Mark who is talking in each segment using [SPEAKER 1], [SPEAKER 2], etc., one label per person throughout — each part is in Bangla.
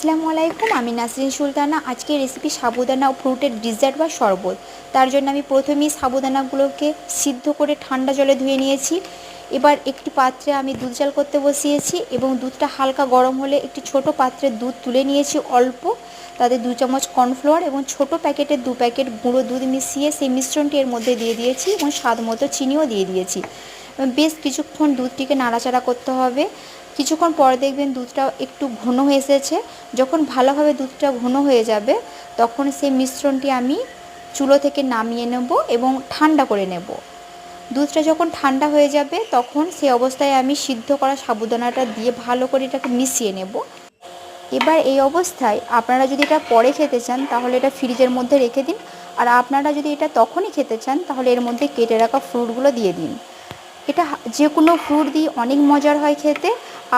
[SPEAKER 1] আসসালামু আলাইকুম, আমি নাসরিন সুলতানা। আজকের রেসিপি সাবুদানা ও ফ্রুটের ডিজার্ট বা শরবত। তার জন্য আমি প্রথমেই সাবুদানাগুলোকে সিদ্ধ করে ঠান্ডা জলে ধুয়ে নিয়েছি। এবার একটি পাত্রে আমি দুধ জাল করতে বসিয়েছি এবং দুধটা হালকা গরম হলে একটি ছোট পাত্রে দুধ তুলে নিয়েছি অল্প, তাতে 2 চামচ কর্নফ্লাওয়ার এবং ছোট প্যাকেটের 2 প্যাকেট গুঁড়ো দুধ মিশিয়ে সেই মিশ্রণটি এর মধ্যে দিয়ে দিয়েছি এবং স্বাদ মতো চিনিও দিয়ে দিয়েছি। বেশ কিছুক্ষণ দুধটিকে নাড়াচাড়া করতে হবে। কিছুক্ষণ পর দেখবেন দুধটা একটু ঘন হয়ে এসেছে। যখন ভালোভাবে দুধটা ঘন হয়ে যাবে তখন সেই মিশ্রণটি আমি চুলো থেকে নামিয়ে নেব এবং ঠান্ডা করে নেব। দুধটা যখন ঠান্ডা হয়ে যাবে তখন সেই অবস্থায় আমি সিদ্ধ করা সাবুদানাটা দিয়ে ভালো করে এটাকে মিশিয়ে নেব। এবার এই অবস্থায় আপনারা যদি এটা পরে খেতে চান তাহলে এটা ফ্রিজের মধ্যে রেখে দিন, আর আপনারা যদি এটা তখনই খেতে চান তাহলে এর মধ্যে কেটে রাখা ফ্রুটগুলো দিয়ে দিন। এটা যে কোনো ফ্রুট দিয়ে অনেক মজার হয় খেতে।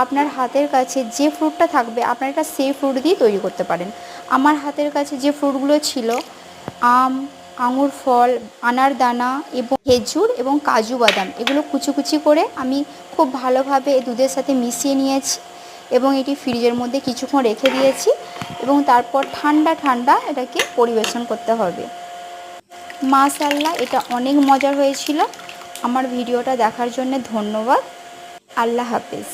[SPEAKER 1] আপনার হাতের কাছে যে ফ্রুটটা থাকবে আপনারা এটা সেই ফ্রুট দিয়ে তৈরি করতে পারেন। আমার হাতের কাছে যে ফ্রুটগুলো ছিল আম, আঙুর ফল, আনারদানা এবং খেজুর এবং কাজু বাদাম, এগুলো কুচি কুচি করে আমি খুব ভালোভাবে দুধের সাথে মিশিয়ে নিয়েছি এবং এটি ফ্রিজের মধ্যে কিছুক্ষণ রেখে দিয়েছি এবং তারপর ঠান্ডা ঠান্ডা এটাকে পরিবেশন করতে হবে। মাশাআল্লাহ, এটা অনেক মজার হয়েছিল। আমার ভিডিওটা দেখার জন্য ধন্যবাদ। আল্লাহ হাফেজ।